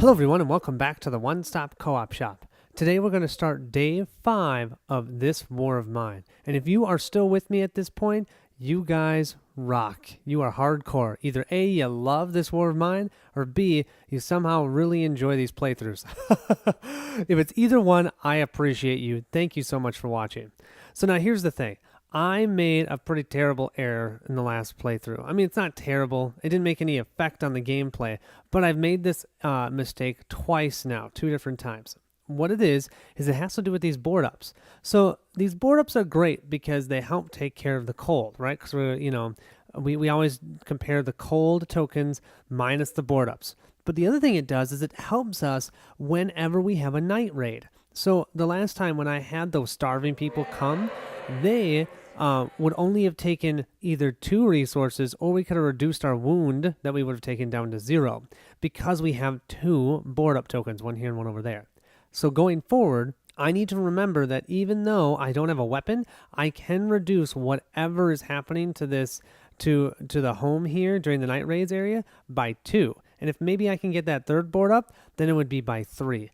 Hello everyone and welcome back to the One Stop Co-op Shop. Today we're going to start day 5 of this war of mine. And if you are still with me at this point, you guys rock. You are hardcore. Either A, you love this war of mine, or B, you somehow really enjoy these playthroughs. If it's either one, I appreciate you. Thank you so much for watching. So now here's the thing. I made a pretty terrible error in the last playthrough. I mean, it's not terrible. It didn't make any effect on the gameplay, but I've made this mistake twice now, 2 different times. What it is it has to do with these board ups. So these board ups are great because they help take care of the cold, right? Because we always compare the cold tokens minus the board ups. But the other thing it does is it helps us whenever we have a night raid. So the last time when I had those starving people come, they would only have taken either 2 resources, or we could have reduced our wound that we would have taken down to 0 because we have 2 board up tokens, one here and one over there. So going forward, I need to remember that even though I don't have a weapon, I can reduce whatever is happening to this to the home here during the night raids area by 2. And if maybe I can get that 3rd board up, then it would be by 3.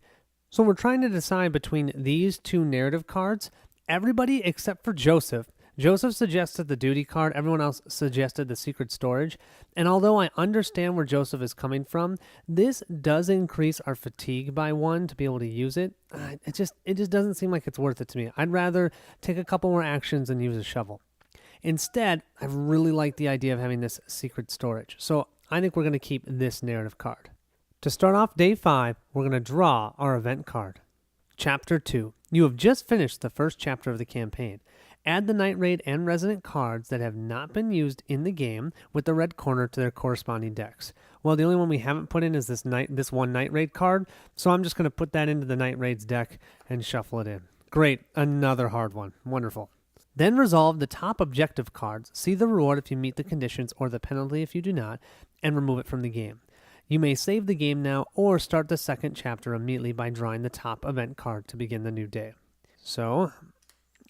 So we're trying to decide between these 2 narrative cards. Everybody except for Joseph. Joseph suggested the duty card. Everyone else suggested the secret storage. And although I understand where Joseph is coming from, this does increase our fatigue by 1 to be able to use it. It just doesn't seem like it's worth it to me. I'd rather take a couple more actions and use a shovel. Instead, I really like the idea of having this secret storage. So I think we're going to keep this narrative card. To start off day 5, we're going to draw our event card. Chapter 2. You have just finished the first chapter of the campaign. Add the Night Raid and Resident cards that have not been used in the game with the red corner to their corresponding decks. Well, the only one we haven't put in is this one Night Raid card, so I'm just going to put that into the Night Raid's deck and shuffle it in. Great, another hard one. Wonderful. Then resolve the top objective cards, see the reward if you meet the conditions or the penalty if you do not, and remove it from the game. You may save the game now or start the second chapter immediately by drawing the top event card to begin the new day. So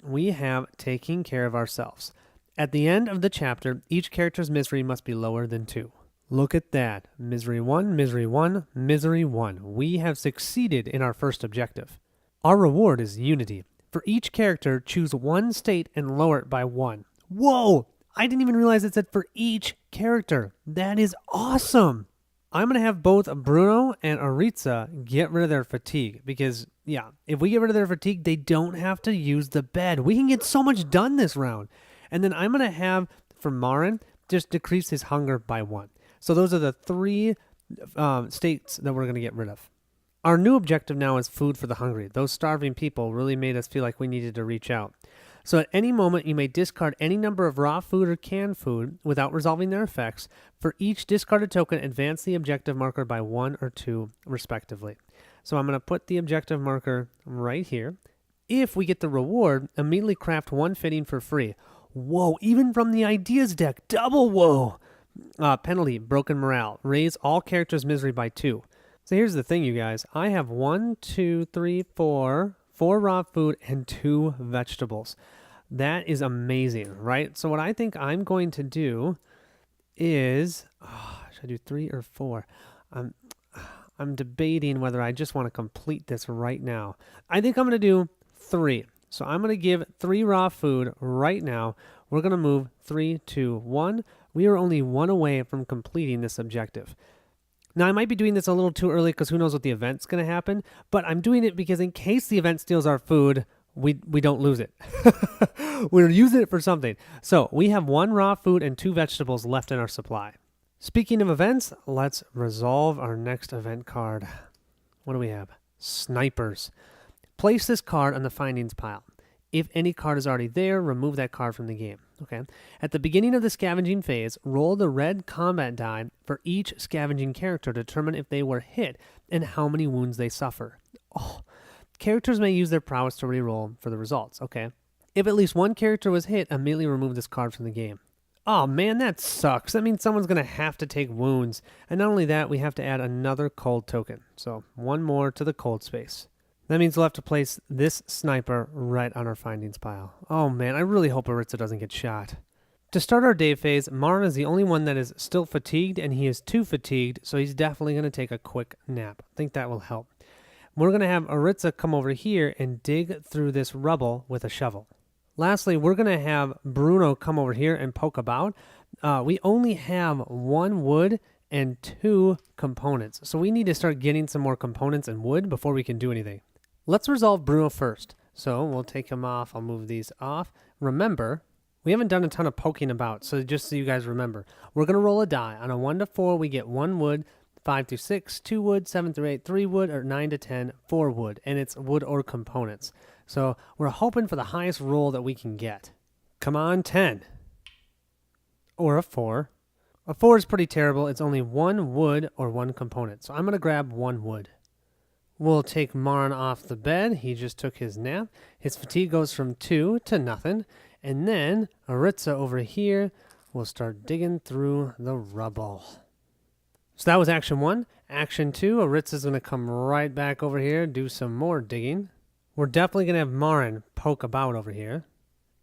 we have taking care of ourselves. At the end of the chapter, each character's misery must be lower than 2. Look at that. Misery 1, misery 1, misery 1. We have succeeded in our first objective. Our reward is unity. For each character, choose 1 state and lower it by 1. Whoa! I didn't even realize it said for each character. That is awesome! I'm going to have both Bruno and Aritza get rid of their fatigue because, yeah, if we get rid of their fatigue, they don't have to use the bed. We can get so much done this round. And then I'm going to have, for Marin, just decrease his hunger by 1. So those are the 3 states that we're going to get rid of. Our new objective now is food for the hungry. Those starving people really made us feel like we needed to reach out. So at any moment, you may discard any number of raw food or canned food without resolving their effects. For each discarded token, advance the objective marker by 1 or 2, respectively. So I'm going to put the objective marker right here. If we get the reward, immediately craft 1 fitting for free. Whoa, even from the ideas deck, double whoa! Penalty, broken morale. Raise all characters' misery by 2. So here's the thing, you guys. I have 1, 2, 3, 4 raw food and 2 vegetables. That is amazing, right? So what I think I'm going to do is, should I do 3 or 4? I'm debating whether I just want to complete this right now. I think I'm going to do 3. So I'm going to give 3 raw food right now. We're going to move 3, 2, 1. We are only 1 away from completing this objective. Now, I might be doing this a little too early because who knows what the event's going to happen, but I'm doing it because in case the event steals our food, we don't lose it. We're using it for something. So we have 1 raw food and 2 vegetables left in our supply. Speaking of events, let's resolve our next event card. What do we have? Snipers. Place this card on the findings pile. If any card is already there, remove that card from the game. Okay. At the beginning of the scavenging phase, roll the red combat die for each scavenging character to determine if they were hit and how many wounds they suffer. Oh, characters may use their prowess to reroll for the results. Okay. If at least 1 character was hit, immediately remove this card from the game. Oh man, that sucks. That means someone's going to have to take wounds. And not only that, we have to add another cold token. So 1 more to the cold space. That means we'll have to place this sniper right on our findings pile. Oh man, I really hope Aritza doesn't get shot. To start our day phase, Marin is the only one that is still fatigued, and he is too fatigued, so he's definitely going to take a quick nap. I think that will help. We're going to have Aritza come over here and dig through this rubble with a shovel. Lastly, we're going to have Bruno come over here and poke about. We only have 1 wood and 2 components, so we need to start getting some more components and wood before we can do anything. Let's resolve Bruno first. So we'll take him off. I'll move these off. Remember, we haven't done a ton of poking about, so just so you guys remember, we're going to roll a die. On a 1 to 4, we get 1 wood, 5 through 6, 2 wood, 7 through 8, 3 wood, or 9 to 10, 4 wood, and it's wood or components. So we're hoping for the highest roll that we can get. Come on, 10. Or a 4. A 4 is pretty terrible. It's only 1 wood or 1 component, so I'm going to grab 1 wood. We'll take Marin off the bed. He just took his nap. His fatigue goes from 2 to nothing. And then Aritza over here will start digging through the rubble. So that was action 1. Action 2, Aritza's going to come right back over here, do some more digging. We're definitely going to have Marin poke about over here.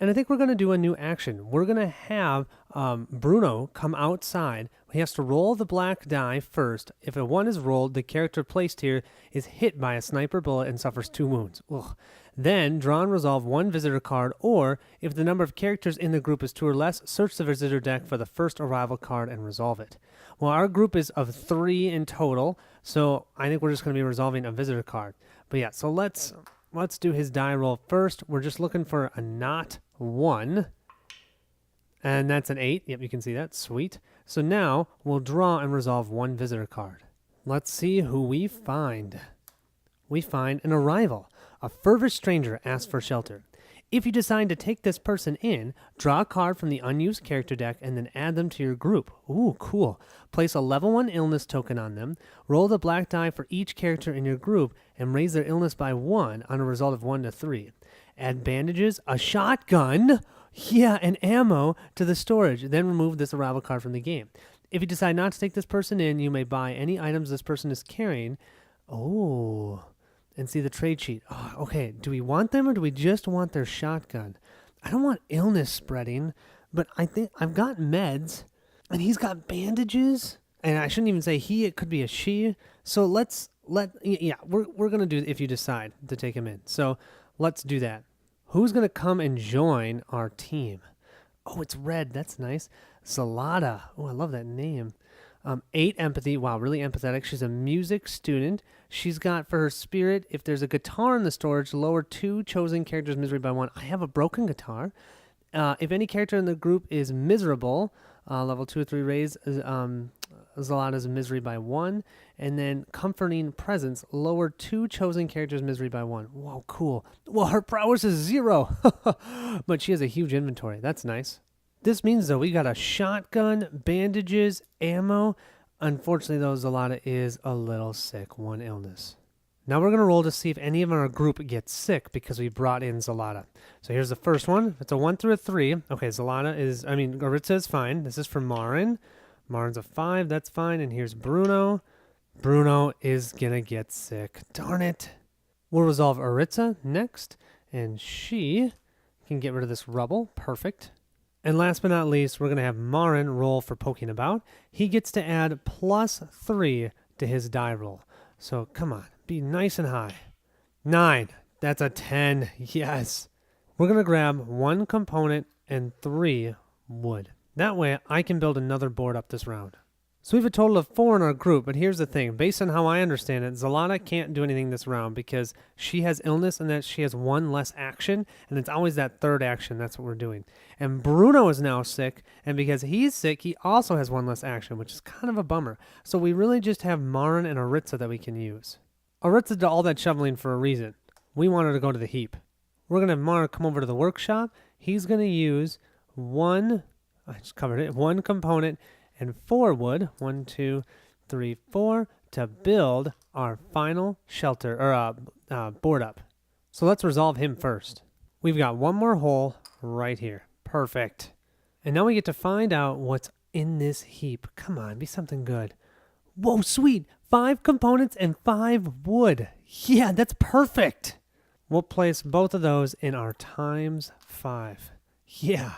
And I think we're going to do a new action. We're going to have Bruno come outside. He has to roll the black die first. If a 1 is rolled, the character placed here is hit by a sniper bullet and suffers 2 wounds. Ugh. Then draw and resolve 1 visitor card, or if the number of characters in the group is 2 or less, search the visitor deck for the first arrival card and resolve it. Well, our group is of 3 in total, so I think we're just going to be resolving a visitor card. But yeah, so let's do his die roll first. We're just looking for a not 1. And that's an 8. Yep, you can see that. Sweet. So now we'll draw and resolve 1 visitor card. Let's see who we find. We find an arrival. A furthest stranger asks for shelter. If you decide to take this person in, draw a card from the unused character deck and then add them to your group. Ooh, cool. Place a level 1 illness token on them. Roll the black die for each character in your group and raise their illness by 1 on a result of 1 to 3. Add bandages, a shotgun, and ammo to the storage. Then remove this arrival card from the game. If you decide not to take this person in, you may buy any items this person is carrying. Oh, and see the trade sheet. Oh, okay, do we want them or do we just want their shotgun? I don't want illness spreading, but I think I've got meds, and he's got bandages, and I shouldn't even say he, it could be a she. So we're going to do if you decide to take him in. So let's do that. Who's going to come and join our team? Oh, it's red. That's nice. Zalata. Oh, I love that name. 8 empathy. Wow, really empathetic. She's a music student. She's got for her spirit, if there's a guitar in the storage, lower 2 chosen characters' misery by 1. I have a broken guitar. If any character in the group is miserable, level 2 or 3 raise Zalata's misery by 1. And then comforting presence, lower 2 chosen characters' misery by 1. Wow, cool. Well, her prowess is 0, but she has a huge inventory. That's nice. This means, though, we got a shotgun, bandages, ammo. Unfortunately, though, Zalata is a little sick. 1 illness. Now we're going to roll to see if any of our group gets sick because we brought in Zalata. So here's the first one. It's a 1 through a 3. Okay, Aritza is fine. This is for Marin. Marin's a 5. That's fine. And here's Bruno. Bruno is going to get sick. Darn it. We'll resolve Aritza next. And she can get rid of this rubble. Perfect. And last but not least, we're going to have Marin roll for poking about. He gets to add +3 to his die roll. So come on, be nice and high. 9. That's a 10. Yes. We're going to grab 1 component and 3 wood. That way I can build another board up this round. So we have a total of 4 in our group, but here's the thing. Based on how I understand it, Zalata can't do anything this round because she has illness and that she has 1 less action, and it's always that 3rd action. That's what we're doing. And Bruno is now sick, and because he's sick, he also has 1 less action, which is kind of a bummer. So we really just have Marin and Aritza that we can use. Aritza did all that shoveling for a reason. We want her to go to the heap. We're going to have Marin come over to the workshop. He's going to use 1 component and 4 wood, 1, 2, 3, 4, to build our final shelter, or board up. So let's resolve him first. We've got 1 more hole right here. Perfect. And now we get to find out what's in this heap. Come on, be something good. Whoa, sweet. 5 components and 5 wood. Yeah, that's perfect. We'll place both of those in our ×5. Yeah.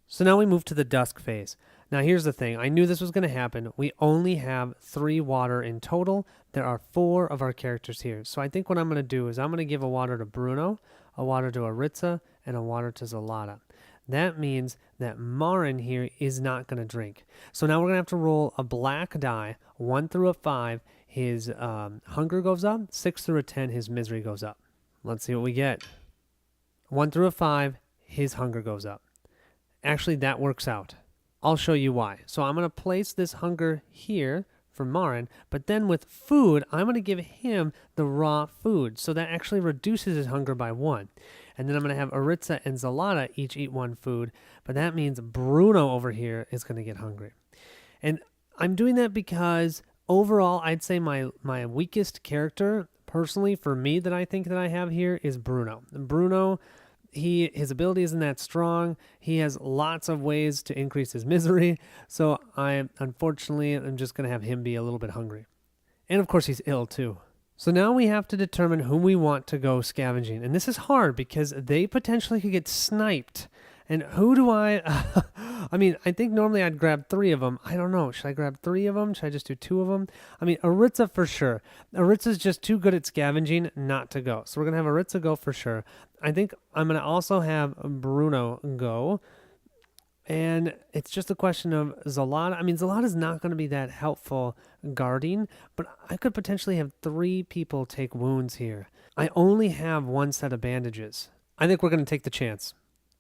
So now we move to the Dusk phase. Now here's the thing. I knew this was going to happen. We only have 3 water in total. There are 4 of our characters here. So I think what I'm going to do is I'm going to give a water to Bruno, a water to Aritza, and a water to Zalata. That means that Marin here is not going to drink. So now we're going to have to roll a black die, 1 through a 5. His hunger goes up. 6 through a 10, his misery goes up. Let's see what we get. 1 through a 5, his hunger goes up. Actually, that works out. I'll show you why. So I'm going to place this hunger here for Marin, but then with food, I'm going to give him the raw food. So that actually reduces his hunger by 1. And then I'm going to have Aritza and Zalata each eat 1 food, but that means Bruno over here is going to get hungry. And I'm doing that because overall, I'd say my weakest character, personally, for me, that I think that I have here is Bruno. Bruno, his ability isn't that strong. He has lots of ways to increase his misery. So unfortunately, I'm just going to have him be a little bit hungry. And of course, he's ill too. So now we have to determine whom we want to go scavenging. And this is hard because they potentially could get sniped. And who do I... I mean, I think normally I'd grab 3 of them. I don't know. Should I grab 3 of them? Should I just do 2 of them? I mean, Aritza for sure. Aritza's just too good at scavenging not to go. So we're going to have Aritza go for sure. I think I'm going to also have Bruno go. And it's just a question of Zalata. I mean, Zalata's not going to be that helpful guarding, but I could potentially have 3 people take wounds here. I only have 1 set of bandages. I think we're going to take the chance.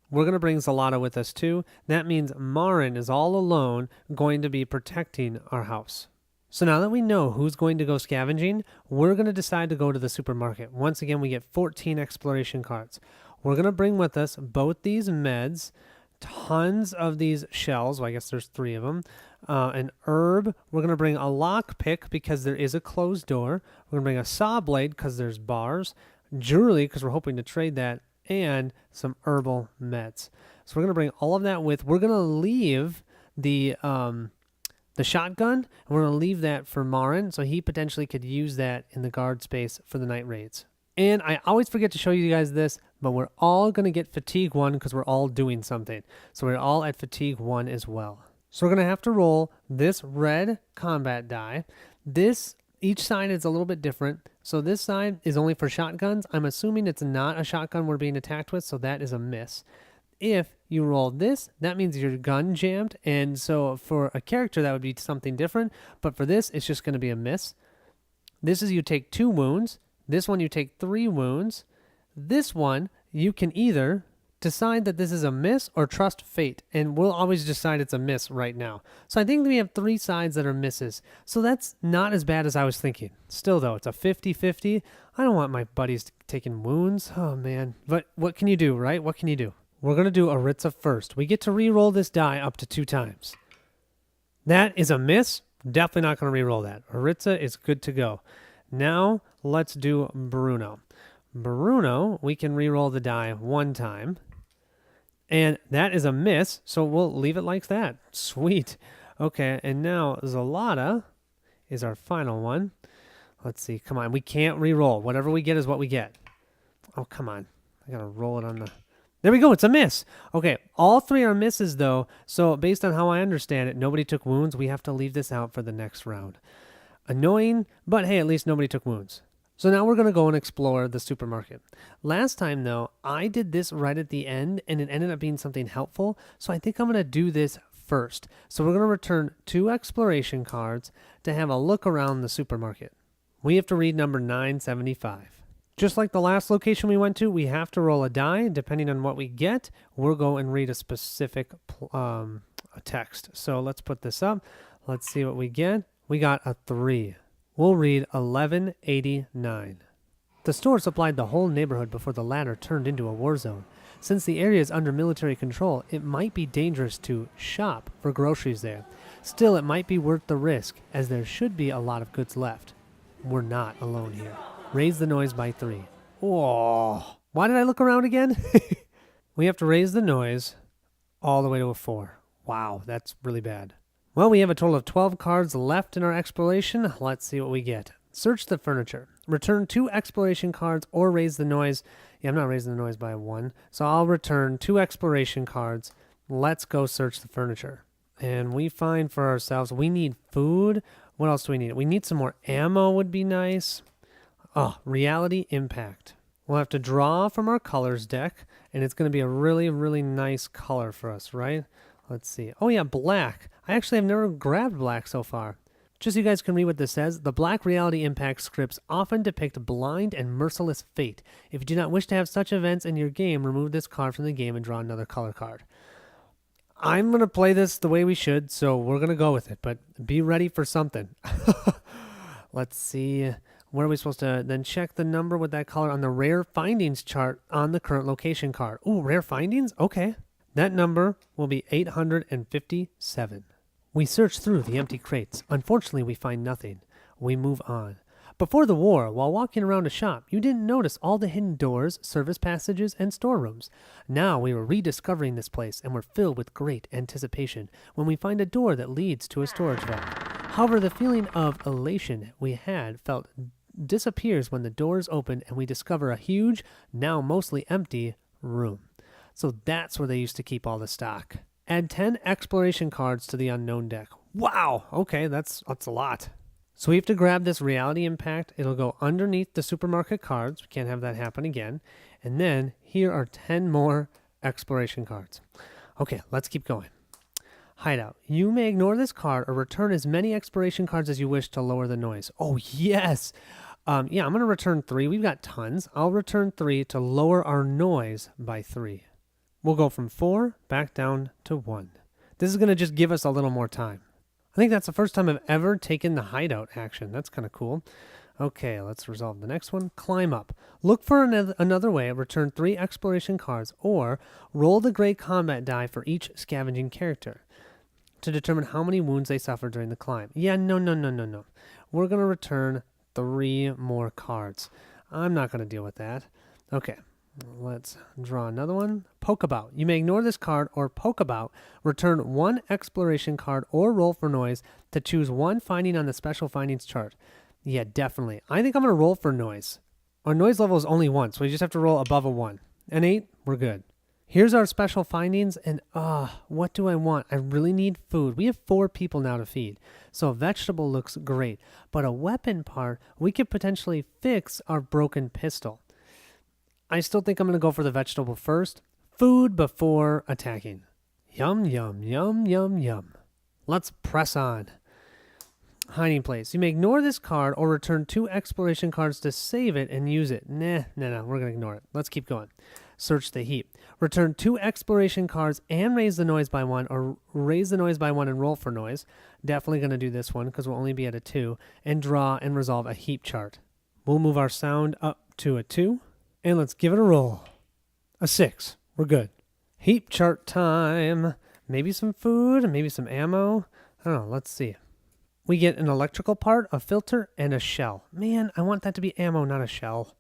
We're going to bring Zalata with us too. That means Marin is all alone going to be protecting our house. So now that we know who's going to go scavenging, we're going to decide to go to the supermarket. Once again, we get 14 exploration cards. We're going to bring with us both these meds, tons of these shells. Well, I guess there's 3 of them. An herb. We're going to bring a lockpick because there is a closed door. We're going to bring a saw blade because there's bars. Jewelry because we're hoping to trade that. And some herbal meds. So we're going to bring all of that with. We're going to leave the shotgun, and we're going to leave that for Marin, so he potentially could use that in the guard space for the night raids. And I always forget to show you guys this, but we're all going to get fatigue 1 because we're all doing something. So we're all at fatigue 1 as well. So we're going to have to roll this red combat die. Each side is a little bit different. So this side is only for shotguns. I'm assuming it's not a shotgun we're being attacked with, so that is a miss. If you roll this, that means your gun jammed, and so for a character that would be something different, but for this, it's just going to be a miss. This is you take 2 wounds. This one you take 3 wounds. This one, you can either decide that this is a miss or trust fate, and we'll always decide it's a miss right now. So I think we have 3 sides that are misses, so that's not as bad as I was thinking. Still though, it's a 50-50. I don't want my buddies taking wounds. Oh man, but what can you do, right? What can you do? We're going to do Aritza first. We get to re-roll this die up to 2 times. That is a miss. Definitely not going to re-roll that. Aritza is good to go. Now let's do Bruno. Bruno, we can re-roll the die 1 time. And that is a miss, so we'll leave it like that. Sweet. Okay, and now Zalata is our final one. Let's see. Come on, we can't re-roll. Whatever we get is what we get. Oh, come on. I got to roll it on the... There we go. It's a miss. Okay, all 3 are misses, though. So based on how I understand it, nobody took wounds. We have to leave this out for the next round. Annoying, but hey, at least nobody took wounds. So now we're going to go and explore the supermarket. Last time, though, I did this right at the end, and it ended up being something helpful. So I think I'm going to do this first. So we're going to return 2 exploration cards to have a look around the supermarket. We have to read number 975. Just like the last location we went to, we have to roll a die. Depending on what we get, we'll go and read a specific text. So let's put this up. Let's see what we get. We got a 3. We'll read 1189. The store supplied the whole neighborhood before the latter turned into a war zone. Since the area is under military control, it might be dangerous to shop for groceries there. Still, it might be worth the risk, as there should be a lot of goods left. We're not alone here. Raise the noise by 3. Oh, why did I look around again? We have to raise the noise all the way to a 4. Wow, that's really bad. Well, we have a total of 12 cards left in our exploration. Let's see what we get. Search the furniture. Return 2 exploration cards or raise the noise. Yeah, I'm not raising the noise by 1. So I'll return 2 exploration cards Let's go search the furniture. And we find for ourselves, we need food. What else do we need? We need some more ammo would be nice. Oh, reality impact. We'll have to draw from our colors deck, and it's going to be a really, really nice color for us, right? Let's see. Oh, yeah, black. I actually have never grabbed black so far. Just so you guys can read what this says, the Black Reality Impact scripts often depict blind and merciless fate. If you do not wish to have such events in your game, remove this card from the game and draw another color card. I'm going to play this the way we should, so we're going to go with it, but be ready for something. Let's see. Where are we supposed to then check the number with that color on the rare findings chart on the current location card? Ooh, rare findings? Okay. That number will be 857. We search through the empty crates. Unfortunately, we find nothing. We move on. Before the war, while walking around a shop, you didn't notice all the hidden doors, service passages, and storerooms. Now we were rediscovering this place, and we're filled with great anticipation when we find a door that leads to a storage vault. However, the feeling of elation we had felt disappears when the doors open and we discover a huge, now mostly empty, room. So that's where they used to keep all the stock. Add 10 exploration cards to the unknown deck. Wow! Okay, that's a lot. So we have to grab this reality impact. It'll go underneath the supermarket cards. We can't have that happen again. And then here are 10 more exploration cards. Okay, let's keep going. Hideout. You may ignore this card or return as many exploration cards as you wish to lower the noise. Oh, yes! Yeah, I'm going to return 3. We've got tons. I'll return 3 to lower our noise by 3. We'll go from 4 back down to 1. This is going to just give us a little more time. I think that's the first time I've ever taken the hideout action. That's kind of cool. Okay, let's resolve the next one. Climb up. Look for another way. Return 3 exploration cards or roll the gray combat die for each scavenging character to determine how many wounds they suffer during the climb. Yeah, no. We're going to return 3 more cards. I'm not going to deal with that. Okay. Let's draw another one. Poke about. You may ignore this card or poke about. Return 1 exploration card or roll for noise to choose 1 finding on the special findings chart. Yeah, definitely. I think I'm going to roll for noise. Our noise level is only 1, so we just have to roll above a 1. An 8, we're good. Here's our special findings, and what do I want? I really need food. We have 4 people now to feed, so a vegetable looks great. But a weapon part, we could potentially fix our broken pistol. I still think I'm going to go for the vegetable first. Food before attacking. Yum, yum, yum, yum, yum. Let's press on. Hiding place. You may ignore this card or return 2 exploration cards to save it and use it. No, we're going to ignore it. Let's keep going. Search the heap. Return 2 exploration cards and raise the noise by 1, or raise the noise by 1 and roll for noise. Definitely going to do this one because we'll only be at a 2. And draw and resolve a heap chart. We'll move our sound up to a 2. And let's give it a roll. A 6. We're good. Heap chart time. Maybe some food, maybe some ammo. I don't know. Let's see. We get an electrical part, a filter, and a shell. Man, I want that to be ammo, not a shell.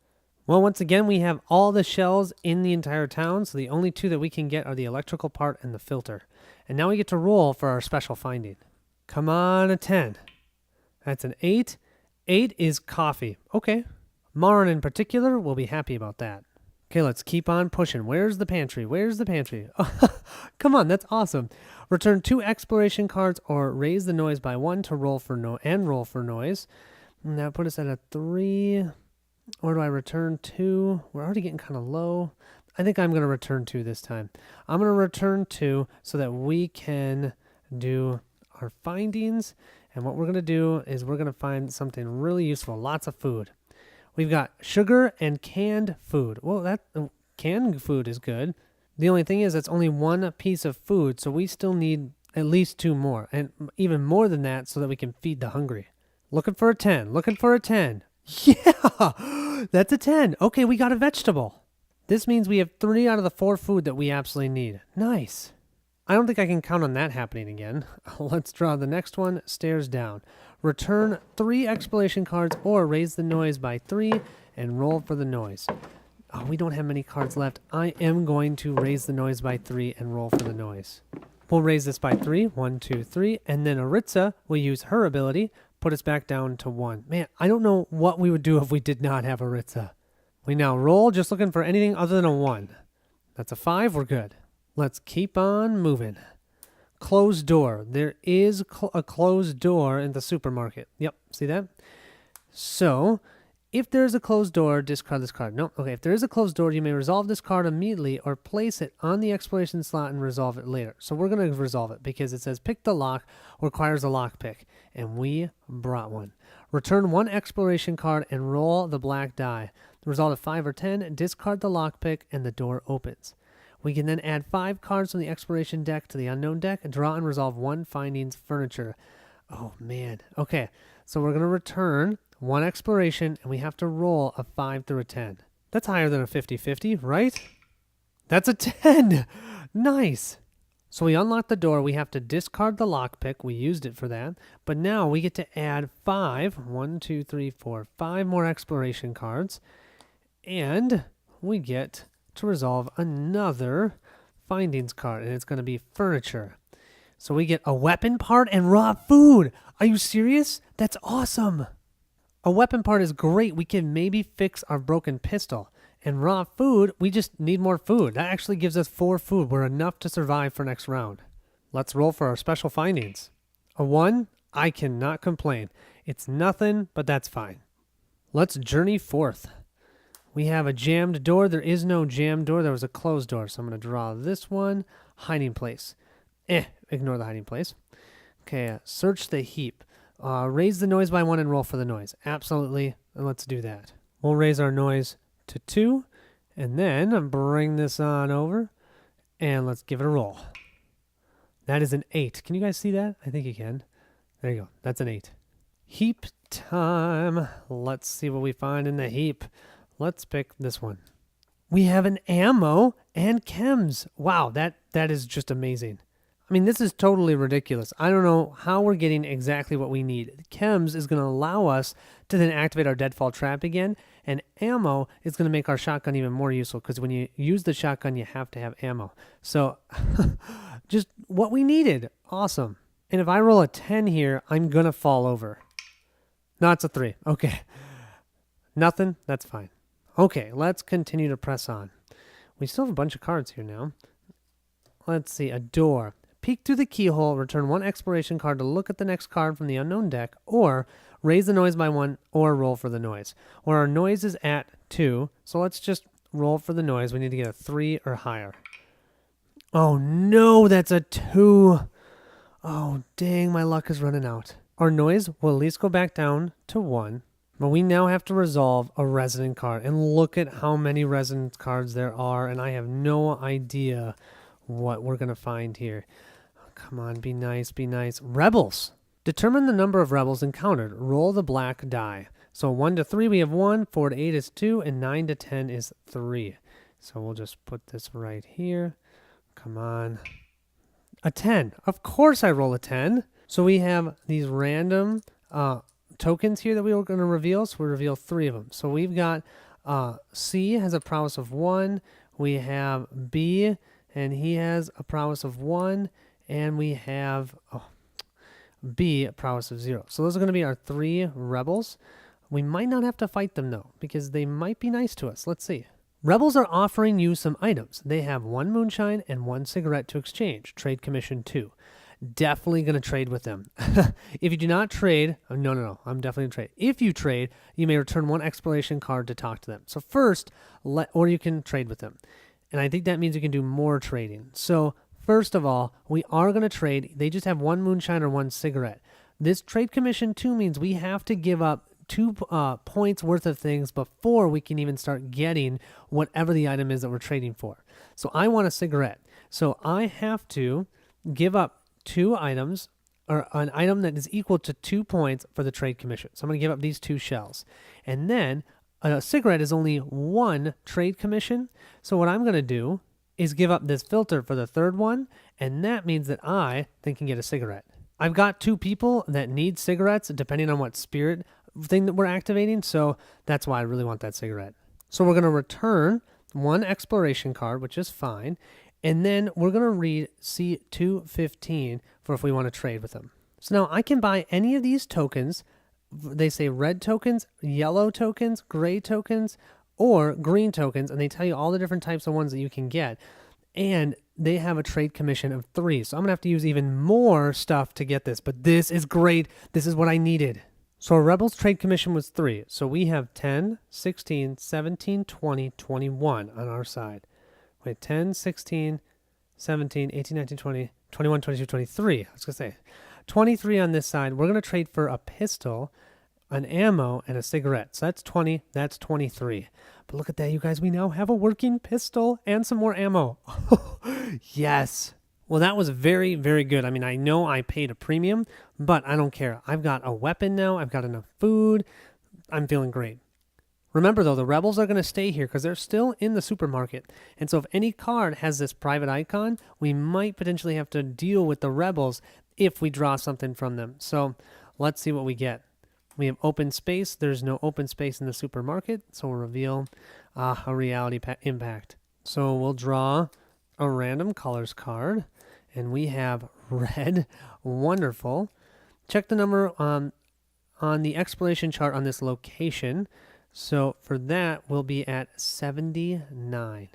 Well, once again, we have all the shells in the entire town, so the only 2 that we can get are the electrical part and the filter. And now we get to roll for our special finding. Come on, a 10. That's an 8. 8 is coffee. Okay. Marin in particular will be happy about that. Okay, let's keep on pushing. Where's the pantry? Where's the pantry? Come on, that's awesome. Return 2 exploration cards or raise the noise by 1 to roll for roll for noise. And that put us at a 3. Or do I return 2? We're already getting kind of low. I think I'm going to return 2 this time. I'm going to return 2 so that we can do our findings. And what we're going to do is we're going to find something really useful. Lots of food. We've got sugar and canned food. Well, that canned food is good. The only thing is it's only 1 piece of food, so we still need at least 2 more, and even more than that so that we can feed the hungry. Looking for a 10. Looking for a 10. Yeah, that's a 10. Okay, we got a vegetable. This means we have 3 out of the 4 food that we absolutely need. Nice. I don't think I can count on that happening again. Let's draw the next one. Stairs down. Return 3 exploration cards or raise the noise by 3 and roll for the noise. Oh, we don't have many cards left. I am going to raise the noise by 3 and roll for the noise. We'll raise this by 3. 1, 2, 3. And then Aritza will use her ability, put us back down to 1. Man, I don't know what we would do if we did not have Aritza. We now roll, just looking for anything other than a 1. That's a 5. We're good. Let's keep on moving. Closed door. There is a closed door in the supermarket. Yep, see that? So, if there is a closed door, discard this card. No, okay. If there is a closed door, you may resolve this card immediately or place it on the exploration slot and resolve it later. So we're going to resolve it because it says pick the lock, requires a lock pick, and we brought one. Return one exploration card and roll the black die. The result of 5 or 10, discard the lock pick, and the door opens. We can then add 5 cards from the exploration deck to the unknown deck and draw and resolve one findings furniture. Oh, man. Okay, so we're going to return one exploration, and we have to roll a 5 through a 10. That's higher than a 50-50, right? That's a 10! Nice! So we unlock the door. We have to discard the lockpick. We used it for that. But now we get to add 5, 1, 2, 3, 4, 5 more exploration cards. And we get to resolve another findings card, and it's going to be furniture. So we get a weapon part and raw food. Are you serious? That's awesome. A weapon part is great. We can maybe fix our broken pistol. And raw food, we just need more food. That actually gives us 4 food. We're enough to survive for next round. Let's roll for our special findings. A 1, I cannot complain. It's nothing, but that's fine. Let's journey forth. We have a jammed door. There is no jammed door. There was a closed door. So I'm going to draw this one. Hiding place. Ignore the hiding place. Okay, search the heap. Raise the noise by 1 and roll for the noise. Absolutely. And let's do that. We'll raise our noise to 2. And then bring this on over. And let's give it a roll. That is an 8. Can you guys see that? I think you can. There you go. That's an 8. Heap time. Let's see what we find in the heap. Let's pick this one. We have an ammo and chems. Wow, that is just amazing. I mean, this is totally ridiculous. I don't know how we're getting exactly what we need. Chems is going to allow us to then activate our deadfall trap again, and ammo is going to make our shotgun even more useful because when you use the shotgun, you have to have ammo. So, just what we needed. Awesome. And if I roll a 10 here, I'm going to fall over. No, it's a 3. Okay. Nothing? That's fine. Okay, let's continue to press on. We still have a bunch of cards here now. Let's see, a door. Peek through the keyhole, return 1 exploration card to look at the next card from the unknown deck, or raise the noise by 1, or roll for the noise. Or our noise is at 2, so let's just roll for the noise. We need to get a 3 or higher. Oh no, that's a 2. Oh dang, my luck is running out. Our noise will at least go back down to 1. But we now have to resolve a resonant card. And look at how many resonant cards there are. And I have no idea what we're going to find here. Oh, come on, be nice, be nice. Rebels. Determine the number of rebels encountered. Roll the black die. So 1 to 3 we have 1, 4 to 8 is 2, and 9 to 10 is 3. So we'll just put this right here. Come on. A 10. Of course I roll a 10. So we have these random tokens here that we were going to reveal. So we reveal 3 of them. So we've got C has a prowess of 1. We have B, and he has a prowess of 1. And we have B, a prowess of 0. So those are going to be our 3 rebels. We might not have to fight them, though, because they might be nice to us. Let's see. Rebels are offering you some items. They have 1 moonshine and 1 cigarette to exchange. Trade commission 2. Definitely going to trade with them. If you do not trade, no, I'm definitely going to trade. If you trade, you may return 1 exploration card to talk to them. So first, or you can trade with them. And I think that means you can do more trading. So first of all, we are going to trade. They just have 1 moonshine or 1 cigarette. This trade commission 2 means we have to give up 2 points worth of things before we can even start getting whatever the item is that we're trading for. So I want a cigarette. So I have to give up 2 items, or an item that is equal to 2 points for the trade commission. So I'm going to give up these 2 shells. And then a cigarette is only 1 trade commission. So what I'm going to do is give up this filter for the 3rd one, and that means that I then can get a cigarette. I've got 2 people that need cigarettes depending on what spirit thing that we're activating, so that's why I really want that cigarette. So we're going to return 1 exploration card, which is fine, and then we're going to read C215 for if we want to trade with them. So now I can buy any of these tokens. They say red tokens, yellow tokens, gray tokens, or green tokens, and they tell you all the different types of ones that you can get. And they have a trade commission of 3. So I'm going to have to use even more stuff to get this. But this is great. This is what I needed. So our Rebels trade commission was 3. So we have 10, 16, 17, 20, 21 on our side. Wait, 10, 16, 17, 18, 19, 20, 21, 22, 23. I was going to say 23 on this side. We're going to trade for a pistol, an ammo, and a cigarette. So that's 20. That's 23. But look at that, you guys. We now have a working pistol and some more ammo. Yes. Well, that was very, very good. I mean, I know I paid a premium, but I don't care. I've got a weapon now. I've got enough food. I'm feeling great. Remember, though, the Rebels are going to stay here because they're still in the supermarket. And so if any card has this private icon, we might potentially have to deal with the Rebels if we draw something from them. So let's see what we get. We have open space. There's no open space in the supermarket, so we'll reveal a reality impact. So we'll draw a random colors card, and we have red. Wonderful. Check the number on the exploration chart on this location. So for that, we'll be at 79.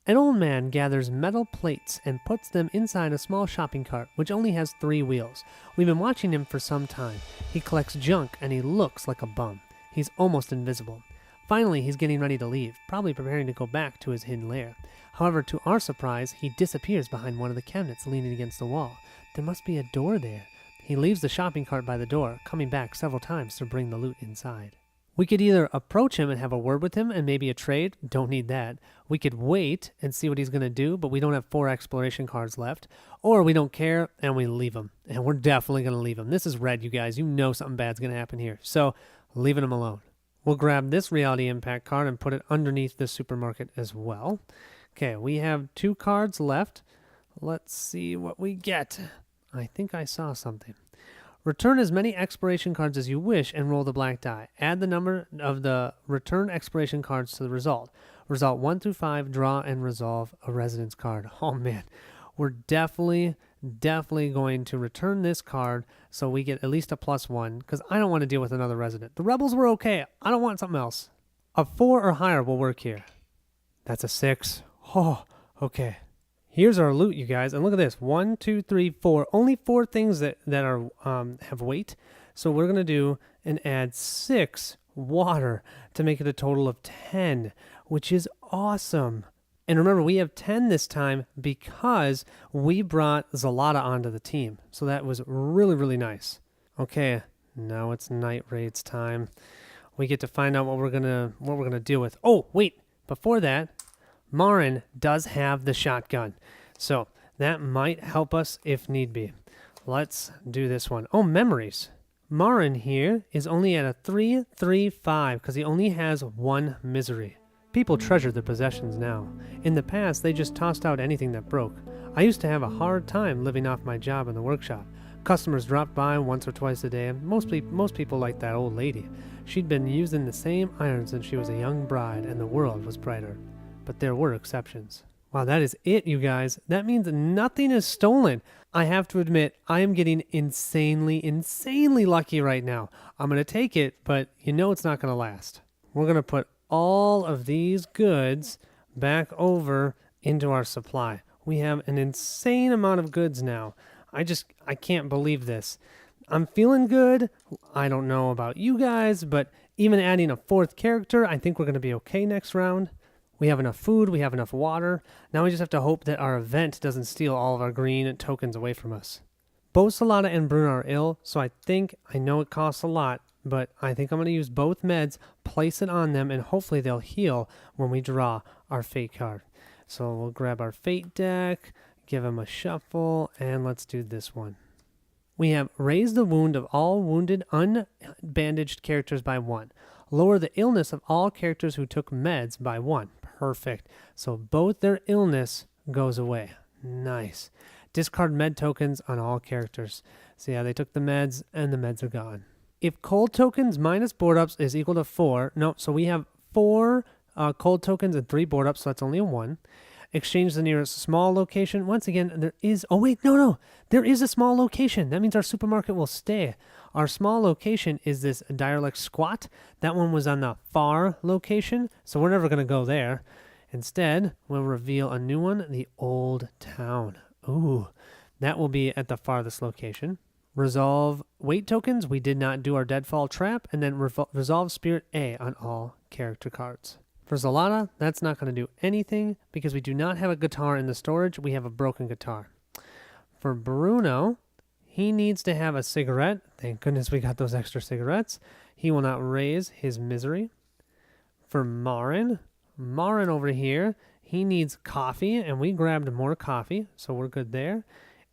An old man gathers metal plates and puts them inside a small shopping cart, which only has 3 wheels. We've been watching him for some time. He collects junk and he looks like a bum. He's almost invisible. Finally, he's getting ready to leave, probably preparing to go back to his hidden lair. However, to our surprise, he disappears behind one of the cabinets leaning against the wall. There must be a door there. He leaves the shopping cart by the door, coming back several times to bring the loot inside. We could either approach him and have a word with him and maybe a trade. Don't need that. We could wait and see what he's going to do, but we don't have 4 exploration cards left. Or we don't care and we leave him. And we're definitely going to leave him. This is red, you guys. You know something bad's going to happen here. So leaving him alone. We'll grab this reality impact card and put it underneath the supermarket as well. Okay, we have 2 cards left. Let's see what we get. I think I saw something. Return as many exploration cards as you wish and roll the black die. Add the number of the return exploration cards to the result. Result 1 through 5, draw and resolve a residence card. Oh man, we're definitely going to return this card so we get at least a +1 because I don't want to deal with another resident. The Rebels were okay. I don't want something else. A 4 or higher will work here. That's a 6. Oh, okay. Here's our loot, you guys, and look at this. 1, 2, 3, 4. Only 4 things that are have weight. So we're gonna do and add 6 water to make it a total of 10, which is awesome. And remember, we have 10 this time because we brought Zalata onto the team. So that was really, really nice. Okay, now it's night raids time. We get to find out what we're gonna deal with. Oh, wait, before that, Marin does have the shotgun, so that might help us if need be. Let's do this one. Oh, memories. Marin here is only at a 3-3-5 because he only has 1 misery. People treasure their possessions now. In the past, they just tossed out anything that broke. I used to have a hard time living off my job in the workshop. Customers dropped by once or twice a day, and most people liked that old lady. She'd been using the same iron since she was a young bride, and the world was brighter. But there were exceptions. Wow, that is it, you guys. That means nothing is stolen. I have to admit, I am getting insanely lucky right now. I'm going to take it, but you know it's not going to last. We're going to put all of these goods back over into our supply. We have an insane amount of goods now. I can't believe this. I'm feeling good. I don't know about you guys, but even adding a 4th character, I think we're going to be okay next round. We have enough food, we have enough water. Now we just have to hope that our event doesn't steal all of our green tokens away from us. Both Solana and Bruna are ill, so I know it costs a lot, but I think I'm going to use both meds, place it on them, and hopefully they'll heal when we draw our fate card. So we'll grab our fate deck, give them a shuffle, and let's do this one. We have raise the wound of all wounded unbandaged characters by 1. Lower the illness of all characters who took meds by 1. Perfect. So both their illness goes away. Nice. Discard med tokens on all characters. So yeah, they took the meds and the meds are gone. If cold tokens minus board ups is equal to 4, no, so we have 4 cold tokens and 3 board ups, so that's only a 1. Exchange the nearest small location. Once again, there is, there is a small location. That means our supermarket will stay. Our small location is this Direlect Squat. That one was on the far location, so we're never going to go there. Instead, we'll reveal a new one, the Old Town. Ooh, that will be at the farthest location. Resolve weight tokens. We did not do our Deadfall trap. And then resolve Spirit A on all character cards. For Zalata, that's not going to do anything because we do not have a guitar in the storage. We have a broken guitar. For Bruno, he needs to have a cigarette. Thank goodness we got those extra cigarettes. He will not raise his misery. For Marin over here, he needs coffee, and we grabbed more coffee, so we're good there.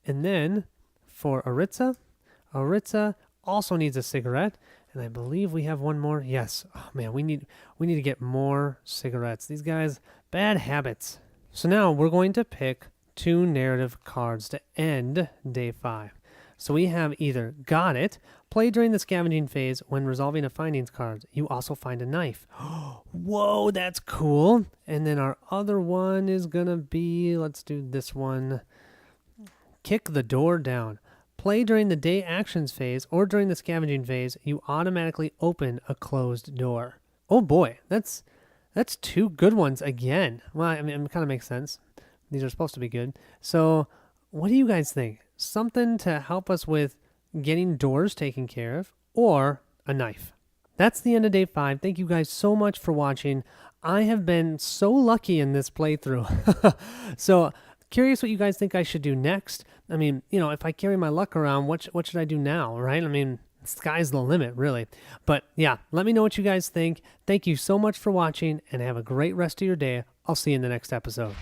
And then for Aritza also needs a cigarette, and I believe we have one more. Yes. Oh man, we need to get more cigarettes. These guys, bad habits. So now we're going to pick 2 narrative cards to end day 5. So we have either Got It, play during the scavenging phase when resolving a findings card. You also find a knife. Whoa, that's cool. And then our other one is going to be, let's do this one. Kick the door down. Play during the day actions phase or during the scavenging phase. You automatically open a closed door. Oh boy, that's 2 good ones again. Well, I mean, it kind of makes sense. These are supposed to be good. So what do you guys think? Something to help us with getting doors taken care of, or a knife. That's the end of day 5. Thank you guys so much for watching. I have been so lucky in this playthrough. So curious what you guys think I should do next. I mean, you know, if I carry my luck around, what should I do now, right? I mean, sky's the limit, really. But yeah, let me know what you guys think. Thank you so much for watching, and have a great rest of your day. I'll see you in the next episode.